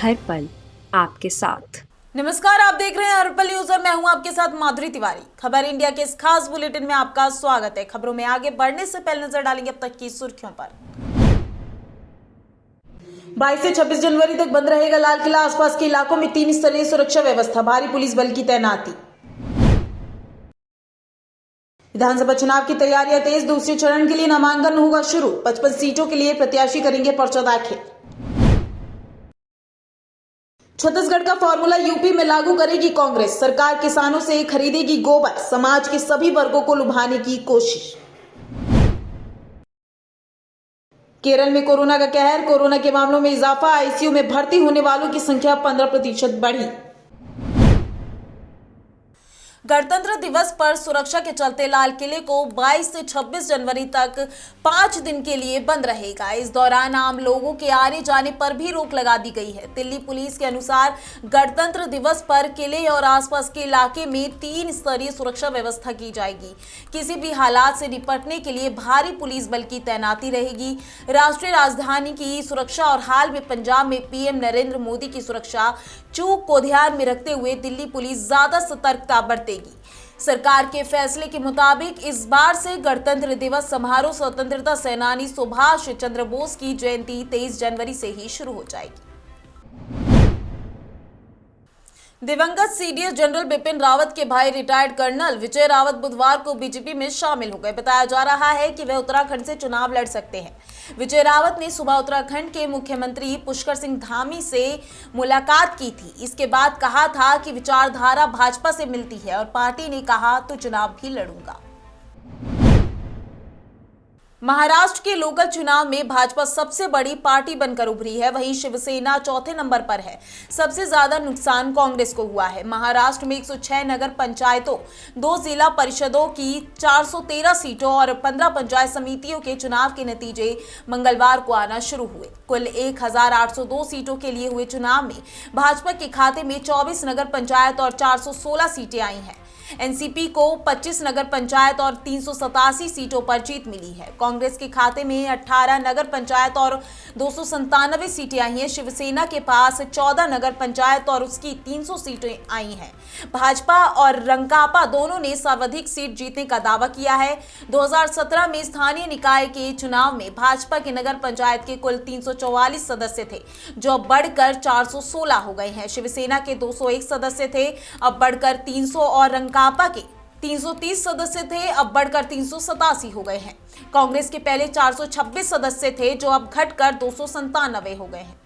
हर पल आपके साथ। नमस्कार, आप देख रहे हैं हर पल न्यूज और मैं हूं आपके साथ माधुरी तिवारी। खबर इंडिया के इस खास बुलेटिन में आपका स्वागत है। खबरों में आगे बढ़ने से पहले नजर डालेंगे अब तक की सुर्खियों पर। 22 से 26 जनवरी तक बंद रहेगा लाल किला। आसपास के इलाकों में 3 स्तरीय सुरक्षा व्यवस्था, भारी पुलिस बल की तैनाती। विधानसभा चुनाव की तैयारियां तेज, दूसरे चरण के लिए नामांकन होगा शुरू। 55 सीटों के लिए प्रत्याशी करेंगे पर्चा दाखिल। छत्तीसगढ़ का फॉर्मूला यूपी में लागू करेगी कांग्रेस। सरकार किसानों से खरीदेगी गोबर, समाज के सभी वर्गों को लुभाने की कोशिश। केरल में कोरोना का कहर, कोरोना के मामलों में इजाफा, आईसीयू में भर्ती होने वालों की संख्या 15% बढ़ी। गणतंत्र दिवस पर सुरक्षा के चलते लाल किले को 22 से 26 जनवरी तक 5 दिन के लिए बंद रहेगा। इस दौरान आम लोगों के आने जाने पर भी रोक लगा दी गई है। दिल्ली पुलिस के अनुसार गणतंत्र दिवस पर किले और आसपास के इलाके में 3 स्तरीय सुरक्षा व्यवस्था की जाएगी। किसी भी हालात से निपटने के लिए भारी पुलिस बल की तैनाती रहेगी। राष्ट्रीय राजधानी की सुरक्षा और हाल में पंजाब में पीएम नरेंद्र मोदी की सुरक्षा चूक को ध्यान में रखते हुए दिल्ली पुलिस ज्यादा सतर्कता बरतेगी। सरकार के फैसले के मुताबिक इस बार से गणतंत्र दिवस समारोह स्वतंत्रता सेनानी सुभाष चंद्र बोस की जयंती 23 जनवरी से ही शुरू हो जाएगी। दिवंगत सीडीएस जनरल बिपिन रावत के भाई रिटायर्ड कर्नल विजय रावत बुधवार को बीजेपी में शामिल हो गए। बताया जा रहा है कि वे उत्तराखंड से चुनाव लड़ सकते हैं। विजय रावत ने सुबह उत्तराखंड के मुख्यमंत्री पुष्कर सिंह धामी से मुलाकात की थी। इसके बाद कहा था कि विचारधारा भाजपा से मिलती है और पार्टी ने कहा तो चुनाव भी लड़ूंगा। महाराष्ट्र के लोकल चुनाव में भाजपा सबसे बड़ी पार्टी बनकर उभरी है, वहीं शिवसेना चौथे नंबर पर है। सबसे ज्यादा नुकसान कांग्रेस को हुआ है। महाराष्ट्र में 106 नगर पंचायतों, 2 जिला परिषदों की 413 सीटों और 15 पंचायत समितियों के चुनाव के नतीजे मंगलवार को आना शुरू हुए। कुल 1802 सीटों के लिए हुए चुनाव में भाजपा के खाते में 24 नगर पंचायत और 416 सीटें आई हैं। एनसीपी को 25 नगर पंचायत और 387 सीटों पर जीत मिली है। कांग्रेस के खाते में 18 नगर पंचायत और 297 सीटें आई हैं। शिवसेना के पास 14 नगर पंचायत और उसकी 300 सीटें आई हैं। भाजपा और रंकापा दोनों ने सर्वाधिक सीट जीतने का दावा किया है। 2017 में स्थानीय निकाय के चुनाव में भाजपा के नगर पंचायत के कुल 344 सदस्य थे, जो अब बढ़कर 416 हो गए हैं। शिवसेना के 201 सदस्य थे, अब बढ़कर 300 और रंकापा के 330 सदस्य थे, अब बढ़कर 387 हो गए हैं। कांग्रेस के पहले 426 सदस्य थे, जो अब घटकर 297 हो गए हैं।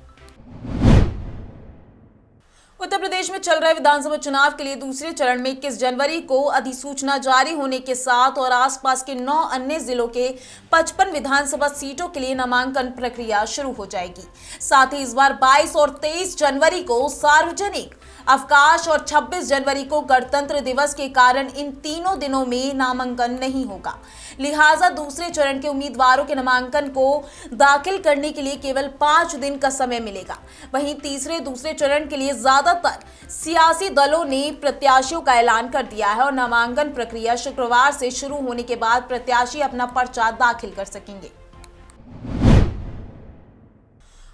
उत्तर प्रदेश में चल रहे विधानसभा चुनाव के लिए दूसरे चरण में 21 जनवरी को अधिसूचना जारी होने के साथ और आसपास के 9 अन्य जिलों के 55 विधानसभा सीटों के लिए नामांकन प्रक्रिया शुरू हो जाएगी। साथ ही इस बार 22 और 23 जनवरी को सार्वजनिक अवकाश और 26 जनवरी को गणतंत्र दिवस के कारण इन तीनों दिनों में नामांकन नहीं होगा। लिहाजा दूसरे चरण के उम्मीदवारों के नामांकन को दाखिल करने के लिए केवल 5 दिन का समय मिलेगा। वहीं दूसरे चरण के लिए ज्यादातर सियासी दलों ने प्रत्याशियों का ऐलान कर दिया है और नामांकन प्रक्रिया शुक्रवार से शुरू होने के बाद प्रत्याशी अपना पर्चा दाखिल कर सकेंगे।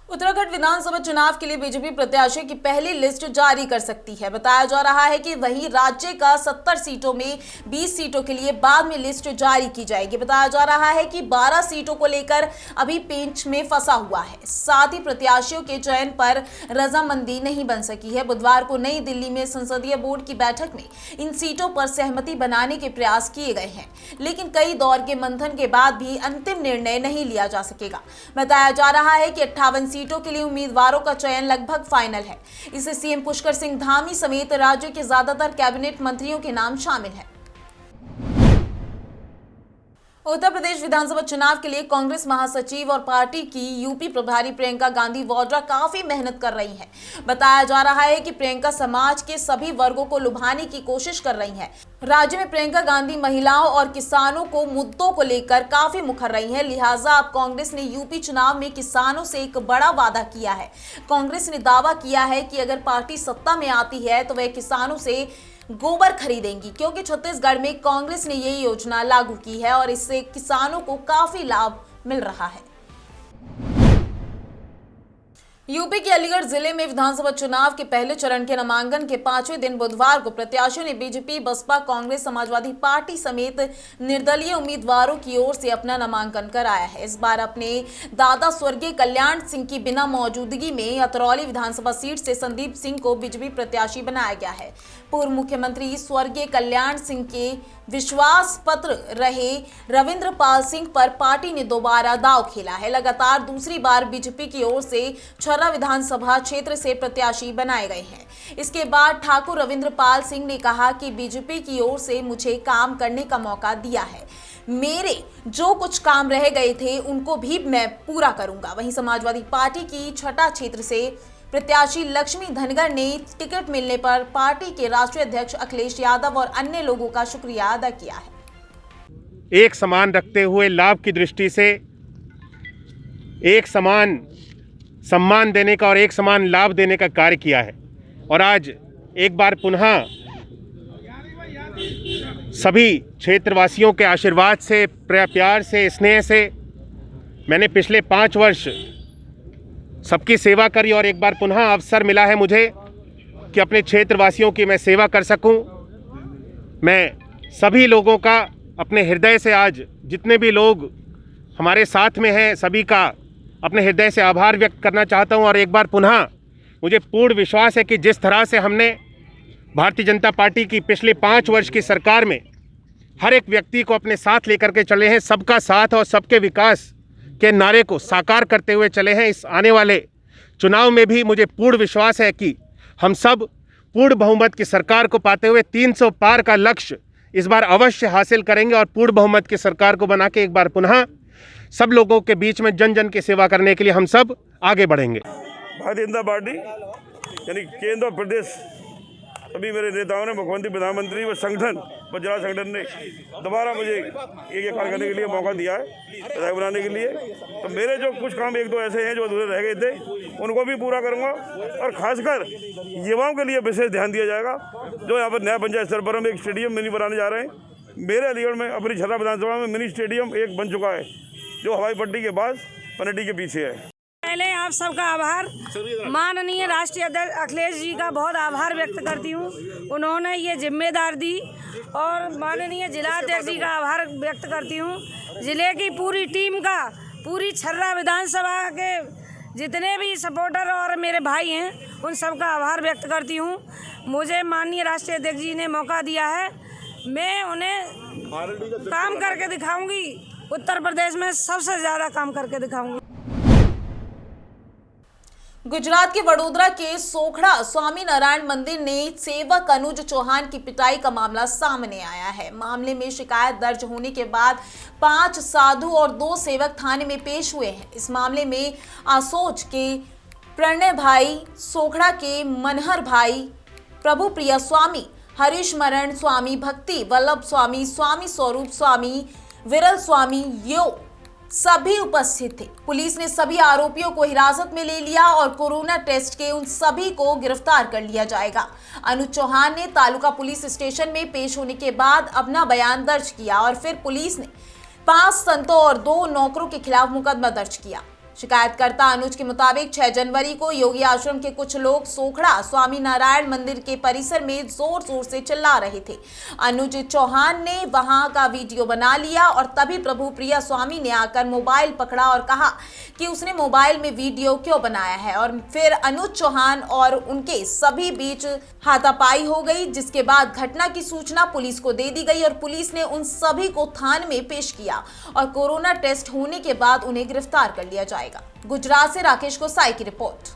उत्तराखंड विधानसभा चुनाव के लिए बीजेपी प्रत्याशियों की पहली लिस्ट जारी कर सकती है। बताया जा रहा है कि वहीं राज्य का 70 सीटों में 20 सीटों के लिए बाद में लिस्ट जारी की जाएगी। बताया जा रहा है कि 12 सीटों को लेकर अभी पेंच में फंसा हुआ है। साथ ही प्रत्याशियों के चयन पर रजामंदी नहीं बन सकी है। बुधवार को नई दिल्ली में संसदीय बोर्ड की बैठक में इन सीटों पर सहमति बनाने के प्रयास किए गए हैं, लेकिन कई दौर के मंथन के बाद भी अंतिम निर्णय नहीं लिया जा सकेगा। बताया जा रहा है कि 58 सीटों के लिए उम्मीदवारों का चयन लगभग फाइनल है। इससे सीएम पुष्कर सिंह धामी समेत राज्य के ज्यादातर कैबिनेट मंत्रियों के नाम शामिल हैं। उत्तर प्रदेश विधानसभा चुनाव के लिए कांग्रेस महासचिव और पार्टी की यूपी प्रभारी प्रियंका गांधी वाड्रा काफी मेहनत कर रही हैं। बताया जा रहा है कि प्रियंका समाज के सभी वर्गों को लुभाने की कोशिश कर रही हैं। राज्य में प्रियंका गांधी महिलाओं और किसानों को मुद्दों को लेकर काफी मुखर रही हैं। लिहाजा अब कांग्रेस ने यूपी चुनाव में किसानों से एक बड़ा वादा किया है। कांग्रेस ने दावा किया है कि अगर पार्टी सत्ता में आती है तो वह किसानों से गोबर खरीदेंगी, क्योंकि छत्तीसगढ़ में कांग्रेस ने ये योजना लागू की है और इससे किसानों को काफी लाभ मिल रहा है। यूपी के अलीगढ़ जिले में विधानसभा चुनाव के पहले चरण के नामांकन के 5वें दिन बुधवार को प्रत्याशियों ने बीजेपी, बसपा, कांग्रेस, समाजवादी पार्टी समेत निर्दलीय उम्मीदवारों की ओर से अपना नामांकन कराया है। इस बार अपने दादा स्वर्गीय कल्याण सिंह की बिना मौजूदगी में अतरौली विधानसभा सीट से संदीप सिंह को बीजेपी प्रत्याशी बनाया गया है। पूर्व मुख्यमंत्री स्वर्गीय कल्याण सिंह के विश्वास पत्र रहे रविंद्र पाल सिंह पर पार्टी ने दोबारा दांव खेला है। लगातार दूसरी बार बीजेपी की ओर से छर्रा विधानसभा क्षेत्र से प्रत्याशी बनाए गए हैं। इसके बाद ठाकुर रविंद्र पाल सिंह ने कहा कि बीजेपी की ओर से मुझे काम करने का मौका दिया है, मेरे जो कुछ काम रह गए थे उनको भी मैं पूरा करूंगा। वहीं समाजवादी पार्टी की छठा क्षेत्र से प्रत्याशी लक्ष्मी धनगर ने टिकट मिलने पर पार्टी के राष्ट्रीय अध्यक्ष अखिलेश यादव और अन्य लोगों का शुक्रिया अदा किया है। एक समान रखते हुए लाभ की दृष्टि से एक समान सम्मान देने का और एक समान लाभ देने का कार्य किया है और आज एक बार पुनः सभी क्षेत्रवासियों के आशीर्वाद से, प्यार से, स्नेह से मैंने पिछले 5 वर्ष सबकी सेवा करी और एक बार पुनः अवसर मिला है मुझे कि अपने क्षेत्रवासियों की मैं सेवा कर सकूं। मैं सभी लोगों का अपने हृदय से आज जितने भी लोग हमारे साथ में हैं सभी का अपने हृदय से आभार व्यक्त करना चाहता हूं और एक बार पुनः मुझे पूर्ण विश्वास है कि जिस तरह से हमने भारतीय जनता पार्टी की पिछले 5 वर्ष की सरकार में हर एक व्यक्ति को अपने साथ लेकर के चले हैं, सबका साथ और सबके विकास के नारे को साकार करते हुए चले हैं। इस आने वाले चुनाव में भी मुझे पूर्ण विश्वास है कि हम सब पूर्ण बहुमत की सरकार को पाते हुए 300 पार का लक्ष्य इस बार अवश्य हासिल करेंगे और पूर्ण बहुमत की सरकार को बना के एक बार पुनः सब लोगों के बीच में जन जन की सेवा करने के लिए हम सब आगे बढ़ेंगे। भारतीय जनता पार्टी यानी केंद्र और प्रदेश सभी मेरे नेताओं ने, मुख्यमंत्री, प्रधानमंत्री व संगठन व जिला संगठन ने दोबारा मुझे एक कार्य करने के लिए मौका दिया है, विधायक बनाने के लिए। तो मेरे जो कुछ काम 1-2 ऐसे हैं जो अधूरे रह गए थे उनको भी पूरा करूँगा और खासकर युवाओं के लिए विशेष ध्यान दिया जाएगा। जो यहाँ पर नया पंचायत स्तर पर हम एक स्टेडियम मिनी बनाने जा रहे हैं। मेरे अलीगढ़ में अपनी छर्रा विधानसभा में मिनी स्टेडियम एक बन चुका है जो हवाई पट्टी के पास पनटी के पीछे है। पहले आप सबका आभार, माननीय राष्ट्रीय अध्यक्ष अखिलेश जी का बहुत आभार व्यक्त करती हूँ। उन्होंने ये जिम्मेदार दी और माननीय जिलाध्यक्ष जी का आभार व्यक्त करती हूँ। जिले की पूरी टीम का, पूरी छर्रा विधानसभा के जितने भी सपोर्टर और मेरे भाई हैं उन सबका आभार व्यक्त करती हूँ। मुझे माननीय राष्ट्रीय अध्यक्ष जी ने मौका दिया है, मैं उन्हें काम करके दिखाऊंगी। उत्तर प्रदेश में सबसे ज़्यादा काम करके दिखाऊंगी। गुजरात के वडोदरा के सोखड़ा स्वामी नारायण मंदिर ने सेवक अनुज चौहान की पिटाई का मामला सामने आया है। मामले में शिकायत दर्ज होने के बाद 5 साधु और 2 सेवक थाने में पेश हुए हैं। इस मामले में आसोज के प्रणय भाई, सोखड़ा के मनहर भाई, प्रभु प्रिया स्वामी, हरीश मरण स्वामी, भक्ति वल्लभ स्वामी, स्वामी स्वरूप स्वामी, विरल स्वामी यो सभी उपस्थित थे। पुलिस ने सभी आरोपियों को हिरासत में ले लिया और कोरोना टेस्ट के उन सभी को गिरफ्तार कर लिया जाएगा। अनुज चौहान ने तालुका पुलिस स्टेशन में पेश होने के बाद अपना बयान दर्ज किया और फिर पुलिस ने 5 संतों और 2 नौकरों के खिलाफ मुकदमा दर्ज किया। शिकायतकर्ता अनुज के मुताबिक 6 जनवरी को योगी आश्रम के कुछ लोग सोखड़ा स्वामी नारायण मंदिर के परिसर में जोर जोर से चिल्ला रहे थे। अनुज चौहान ने वहां का वीडियो बना लिया और तभी प्रभु प्रिया स्वामी ने आकर मोबाइल पकड़ा और कहा कि उसने मोबाइल में वीडियो क्यों बनाया है और फिर अनुज चौहान और उनके सभी बीच हाथापाई हो गई, जिसके बाद घटना की सूचना पुलिस को दे दी गई और पुलिस ने उन सभी को थाने में पेश किया और कोरोना टेस्ट होने के बाद उन्हें गिरफ्तार कर लिया जाएगा। गुजरात से राकेश गोसाई की रिपोर्ट।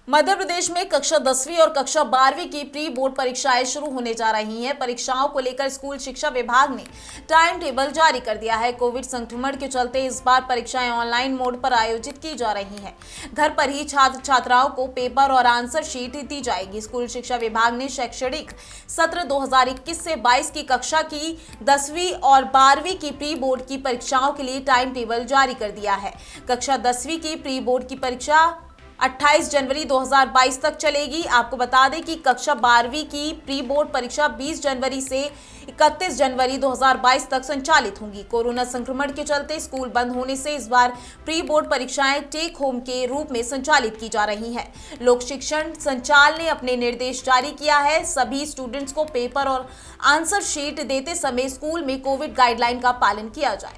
मध्य प्रदेश में कक्षा 10वीं और कक्षा 12वीं की प्री बोर्ड परीक्षाएं शुरू होने जा रही हैं। परीक्षाओं को लेकर स्कूल शिक्षा विभाग ने टाइम टेबल जारी कर दिया है। कोविड संक्रमण के चलते इस बार परीक्षाएं ऑनलाइन मोड पर आयोजित की जा रही हैं। घर पर ही छात्र छात्राओं को पेपर और आंसर शीट दी जाएगी। स्कूल शिक्षा विभाग ने शैक्षणिक सत्र 2021 से 22 की कक्षा की 10वीं और 12वीं की प्री बोर्ड की परीक्षाओं के लिए टाइम टेबल जारी कर दिया है। कक्षा 10वीं की प्री बोर्ड की परीक्षा 28 जनवरी 2022 तक चलेगी। आपको बता दें कि कक्षा 12वीं की प्री बोर्ड परीक्षा 20 जनवरी से 31 जनवरी 2022 तक संचालित होंगी। कोरोना संक्रमण के चलते स्कूल बंद होने से इस बार प्री बोर्ड परीक्षाएं टेक होम के रूप में संचालित की जा रही हैं। लोक शिक्षण संचालय ने अपने निर्देश जारी किया है। सभी स्टूडेंट्स को पेपर और आंसर शीट देते समय स्कूल में कोविड गाइडलाइन का पालन किया जाए।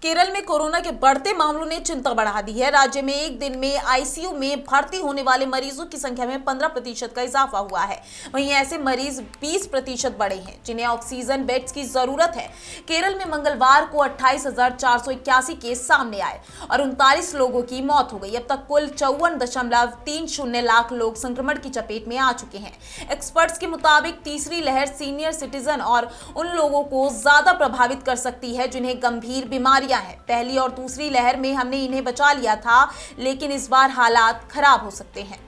केरल में कोरोना के बढ़ते मामलों ने चिंता बढ़ा दी है। राज्य में एक दिन में आईसीयू में भर्ती होने वाले मरीजों की संख्या में 15% का इजाफा हुआ है। वहीं ऐसे मरीज 20% बढ़े हैं जिन्हें ऑक्सीजन बेड्स की जरूरत है। केरल में मंगलवार को 28,481 केस सामने आए और 39 लोगों की मौत हो गई। अब तक कुल 54.30 लाख लोग संक्रमण की चपेट में आ चुके हैं। एक्सपर्ट्स के मुताबिक तीसरी लहर सीनियर सिटीजन और उन लोगों को ज्यादा प्रभावित कर सकती है जिन्हें गंभीर बीमारी है। पहली और दूसरी लहर में हमने इन्हें बचा लिया था, लेकिन इस बार हालात खराब हो सकते हैं।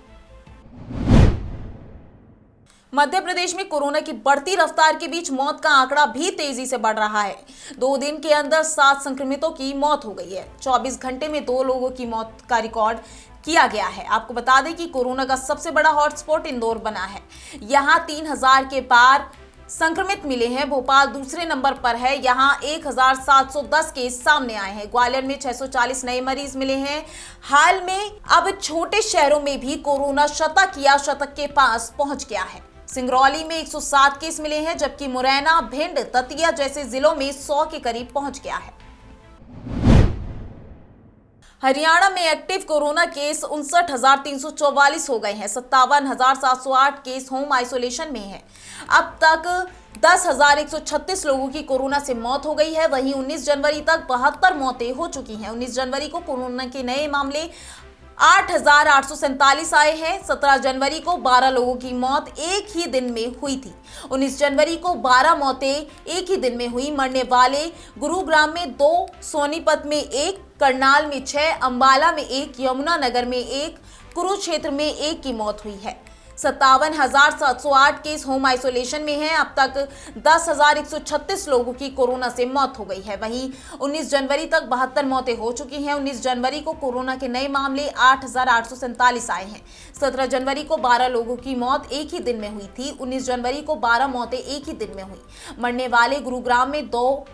मध्य प्रदेश में कोरोना की बढ़ती रफ्तार के बीच मौत का आंकड़ा भी तेजी से बढ़ रहा है। 2 दिन के अंदर 7 संक्रमितों की मौत हो गई है। 24 घंटे में 2 लोगों की मौत का रिकॉर्ड किया गया है। आपको बता दें कि कोरोना का सबसे बड़ा हॉटस्पॉट इंदौर बना है। यहां 3000 के पार संक्रमित मिले हैं। भोपाल दूसरे नंबर पर है, यहां 1710 केस सामने आए हैं। ग्वालियर में 640 नए मरीज मिले हैं। हाल में अब छोटे शहरों में भी कोरोना शतक के पास पहुंच गया है। सिंगरौली में 107 केस मिले हैं, जबकि मुरैना, भिंड, दतिया जैसे जिलों में 100 के करीब पहुंच गया है। हरियाणा में एक्टिव कोरोना केस 59,344 हो गए हैं। 57,708 केस होम आइसोलेशन में हैं। अब तक 10,136 लोगों की कोरोना से मौत हो गई है। वहीं 19 जनवरी तक 72 मौतें हो चुकी हैं। 19 जनवरी को कोरोना के नए मामले 8,847 आए हैं। 17 जनवरी को 12 लोगों की मौत एक ही दिन में हुई थी। 19 जनवरी को 12 मौतें एक ही दिन में हुई। मरने वाले गुरुग्राम में 2, सोनीपत में 1, करनाल में 6, अंबाला में 1, यमुनानगर में 1, कुरुक्षेत्र में 1 की मौत हुई है। 57,708 केस होम आइसोलेशन में हैं। अब तक 10,136 लोगों की कोरोना से मौत हो गई है। वहीं 19 जनवरी तक 72 मौतें हो चुकी हैं। 19 जनवरी को कोरोना के नए मामले 8,847 आए हैं। 17 जनवरी को 12 लोगों की मौत एक ही दिन में हुई थी। 19 जनवरी को 12 मौतें एक ही दिन में हुई। मरने वाले गुरुग्राम में 2,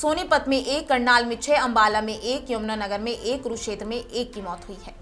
सोनीपत में 1, करनाल में 6, अंबाला में 1, यमुनानगर में 1, कुरुक्षेत्र में 1 की मौत हुई है।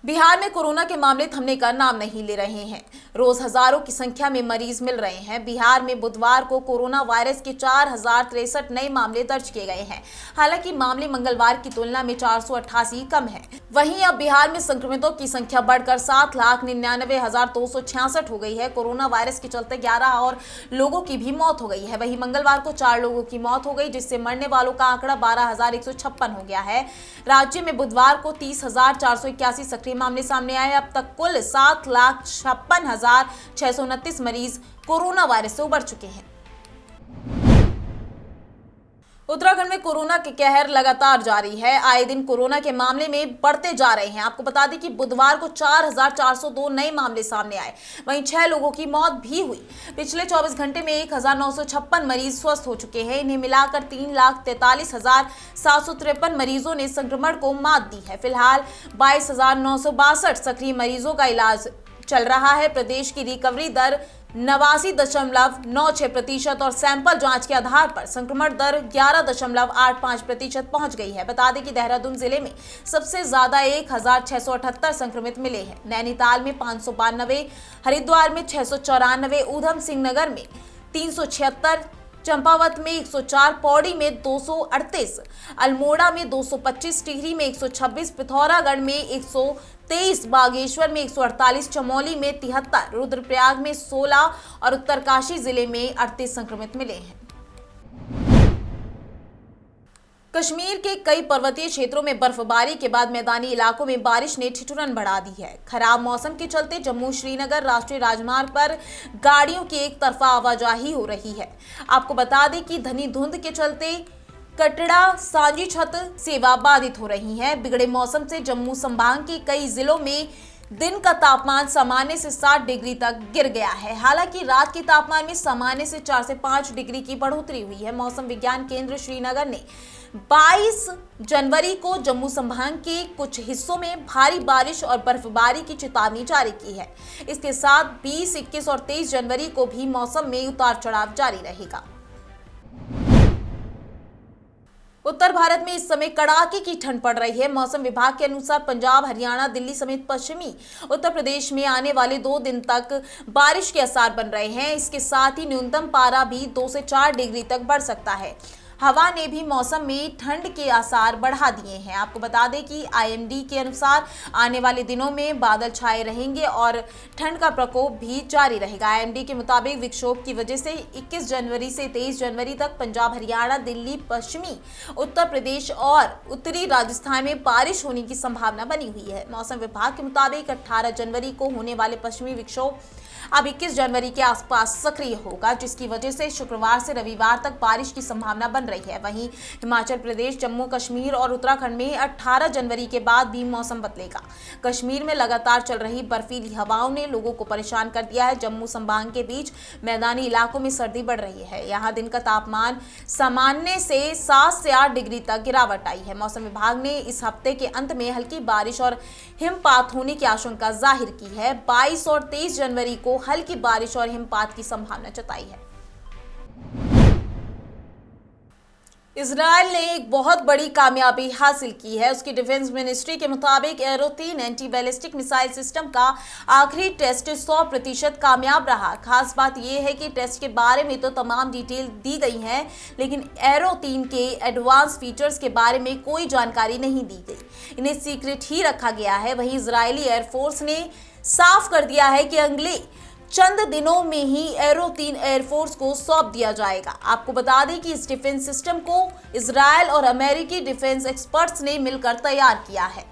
बिहार में कोरोना के मामले थमने का नाम नहीं ले रहे हैं। रोज हजारों की संख्या में मरीज मिल रहे हैं। बिहार में बुधवार को कोरोना वायरस के 4,063 नए मामले दर्ज किए गए हैं। हालांकि मामले मंगलवार की तुलना में 488 कम है। वहीं अब बिहार में संक्रमितों की संख्या बढ़कर 7,99,266 हो गई है। कोरोना वायरस के चलते 11 और लोगों की भी मौत हो गई है। वहीं मंगलवार को 4 लोगों की मौत हो गई, जिससे मरने वालों का आंकड़ा 12,156 हो गया है। राज्य में बुधवार को 30,481 सक्रिय मामले सामने आए। अब तक कुल 7,56,629 मरीज कोरोना वायरस से उबर चुके हैं। उत्तराखंड में कोरोना के कहर लगातार जारी है। आए दिन कोरोना के मामले में बढ़ते जा रहे हैं। आपको बता दें कि बुधवार को 4,402 नए मामले सामने आए। वहीं 6 लोगों की मौत भी हुई। पिछले 24 घंटे में 1,956 मरीज स्वस्थ हो चुके हैं। इन्हें मिलाकर 3,43,753 मरीजों ने संक्रमण को मात दी है। फिलहाल 22,962 सक्रिय मरीजों का इलाज चल रहा है। प्रदेश की रिकवरी दर 89.96% और सैंपल जांच के आधार पर संक्रमण दर 11.85% पहुंच गई है। बता दें कि देहरादून जिले में सबसे ज्यादा 1,678 संक्रमित मिले हैं। नैनीताल में 592, हरिद्वार में 694, ऊधम सिंह नगर में 376, चंपावत में 104, पौड़ी में 238, अल्मोड़ा में 225, टिहरी में 126, पिथौरागढ़ में 123, बागेश्वर में 148, चमोली में 73, रुद्रप्रयाग में 16 और उत्तरकाशी जिले में 38 संक्रमित मिले हैं। कश्मीर के कई पर्वतीय क्षेत्रों में बर्फबारी के बाद मैदानी इलाकों में बारिश ने ठिठुरन बढ़ा दी है। खराब मौसम के चलते जम्मू श्रीनगर राष्ट्रीय राजमार्ग पर गाड़ियों की एक तरफा आवाजाही हो रही है। आपको बता दें कि घनी धुंध के चलते कटड़ा सांजी छत सेवा बाधित हो रही है। बिगड़े मौसम से जम्मू संभाग के कई जिलों में दिन का तापमान सामान्य से 7 डिग्री तक गिर गया है। हालांकि रात के तापमान में सामान्य से 4 से 5 डिग्री की बढ़ोतरी हुई है। मौसम विज्ञान केंद्र श्रीनगर ने 22 जनवरी को जम्मू संभाग के कुछ हिस्सों में भारी बारिश और बर्फबारी की चेतावनी जारी की है। इसके साथ 20, 21 और 23 जनवरी को भी मौसम में उतार चढ़ाव जारी रहेगा। उत्तर भारत में इस समय कड़ाके की ठंड पड़ रही है। मौसम विभाग के अनुसार पंजाब, हरियाणा, दिल्ली समेत पश्चिमी उत्तर प्रदेश में आने वाले 2 दिन तक बारिश के आसार बन रहे हैं। इसके साथ ही न्यूनतम पारा भी 2 से 4 डिग्री तक बढ़ सकता है। हवा ने भी मौसम में ठंड के आसार बढ़ा दिए हैं। आपको बता दें कि आईएमडी के अनुसार आने वाले दिनों में बादल छाए रहेंगे और ठंड का प्रकोप भी जारी रहेगा। आईएमडी के मुताबिक विक्षोभ की वजह से 21 जनवरी से 23 जनवरी तक पंजाब, हरियाणा, दिल्ली, पश्चिमी उत्तर प्रदेश और उत्तरी राजस्थान में बारिश होने की संभावना बनी हुई है। मौसम विभाग के मुताबिक 18 जनवरी को होने वाले पश्चिमी विक्षोभ अब 21 जनवरी के आसपास सक्रिय होगा, जिसकी वजह से शुक्रवार से रविवार तक बारिश की संभावना बन रही है। वहीं हिमाचल प्रदेश, जम्मू कश्मीर और उत्तराखंड में 18 जनवरी के बाद भी मौसम बदलेगा। कश्मीर में लगातार चल रही बर्फीली हवाओं ने लोगों को परेशान कर दिया है। जम्मू संभाग के बीच मैदानी इलाकों में सर्दी बढ़ रही है। यहाँ दिन का तापमान सामान्य से 7 से 8 डिग्री तक गिरावट आई है। मौसम विभाग ने इस हफ्ते के अंत में हल्की बारिश और हिमपात होने की आशंका जाहिर की है। 22 और 23 जनवरी को हल्की बारिश और हिमपात की संभावना जताई है। इजराइल ने एक बहुत बड़ी कामयाबी हासिल की है। उसकी डिफेंस मिनिस्ट्री के मुताबिक arrow 3 anti ballistic missile system का आखिरी टेस्ट 100% कामयाब रहा। खास बात यह है कि टेस्ट के बारे में तो तमाम डिटेल दी गई है, लेकिन एरो 3 के एडवांस फीचर्स के बारे में कोई जानकारी नहीं दी गई। इन्हें सीक्रेट ही रखा गया है। वहीं इजरायली एयरफोर्स ने साफ कर दिया है कि अगले चंद दिनों में ही एरो 3 एयरफोर्स को सौंप दिया जाएगा। आपको बता दें कि इस डिफेंस सिस्टम को इजरायल और अमेरिकी डिफेंस एक्सपर्ट्स ने मिलकर तैयार किया है।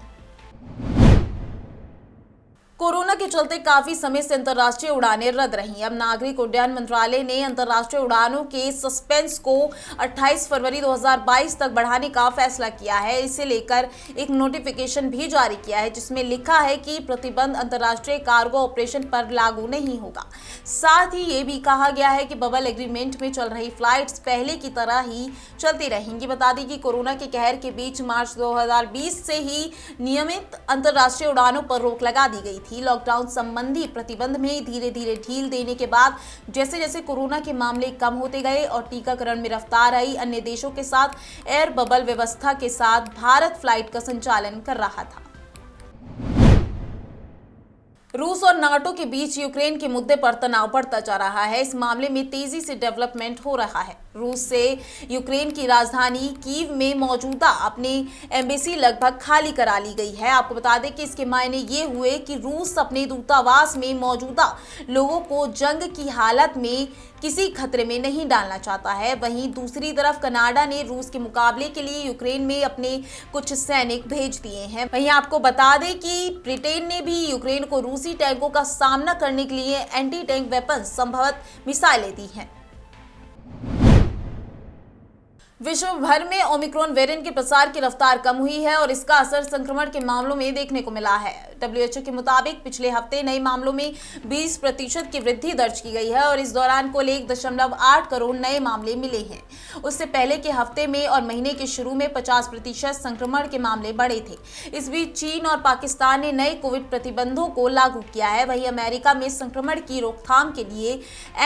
कोरोना के चलते काफी समय से अंतर्राष्ट्रीय उड़ानें रद्द रहीं। अब नागरिक उड्डयन मंत्रालय ने अंतर्राष्ट्रीय उड़ानों के सस्पेंस को 28 फरवरी 2022 तक बढ़ाने का फैसला किया है। इसे लेकर एक नोटिफिकेशन भी जारी किया है, जिसमें लिखा है कि प्रतिबंध अंतर्राष्ट्रीय कार्गो ऑपरेशन पर लागू नहीं होगा। साथ ही ये भी कहा गया है कि बबल एग्रीमेंट में चल रही फ्लाइट्स पहले की तरह ही चलती रहेंगी। बता दें कि कोरोना के कहर के बीच मार्च 2020 से ही नियमित अंतर्राष्ट्रीय उड़ानों पर रोक लगा दी गई थी। लॉकडाउन संबंधी प्रतिबंध में धीरे धीरे ढील देने के बाद जैसे जैसे कोरोना के मामले कम होते गए और टीकाकरण में रफ्तार आई, अन्य देशों के साथ एयर बबल व्यवस्था के साथ भारत फ्लाइट का संचालन कर रहा था। रूस और नाटो के बीच यूक्रेन के मुद्दे पर तनाव बढ़ता जा रहा है। इस मामले में तेजी से डेवलपमेंट हो रहा है। रूस से यूक्रेन की राजधानी कीव में मौजूदा अपनी एम्बेसी लगभग खाली करा ली गई है। आपको बता दें कि इसके मायने ये हुए कि रूस अपने दूतावास में मौजूदा लोगों को जंग की हालत में किसी खतरे में नहीं डालना चाहता है। वहीं दूसरी तरफ कनाडा ने रूस के मुकाबले के लिए यूक्रेन में अपने कुछ सैनिक भेज दिए हैं। वहीं आपको बता दें कि ब्रिटेन ने भी यूक्रेन को रूसी टैंकों का सामना करने के लिए एंटी टैंक वेपन संभवतः मिसाइलें दी हैं। विश्व भर में ओमिक्रॉन वेरिएंट के प्रसार की रफ्तार कम हुई है और इसका असर संक्रमण के मामलों में देखने को मिला है। WHO के मुताबिक पिछले हफ्ते नए मामलों में 20% की वृद्धि दर्ज की गई है और इस दौरान कुल 1.8 करोड़ नए मामले मिले हैं। उससे पहले के हफ्ते में और महीने के शुरू में 50% संक्रमण के मामले बढ़े थे। इस बीच चीन और पाकिस्तान ने नए कोविड प्रतिबंधों को लागू किया है। वहीं अमेरिका में संक्रमण की रोकथाम के लिए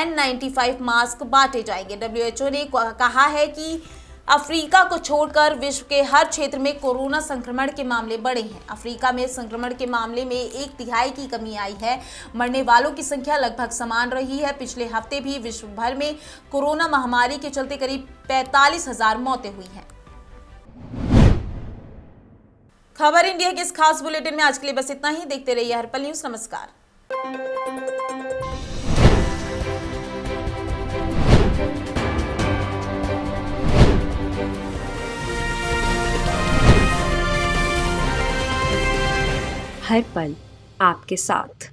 N95 मास्क बांटे जाएंगे। WHO ने कहा है कि अफ्रीका को छोड़कर विश्व के हर क्षेत्र में कोरोना संक्रमण के मामले बढ़े हैं। अफ्रीका में संक्रमण के मामले में 1/3 की कमी आई है। मरने वालों की संख्या लगभग समान रही है। पिछले हफ्ते भी विश्व भर में कोरोना महामारी के चलते करीब 45,000 मौतें हुई हैं। खबर इंडिया के इस खास बुलेटिन में आज के लिए बस इतना ही। देखते रहिए हर्पल न्यूज। नमस्कार। हर पल आपके साथ।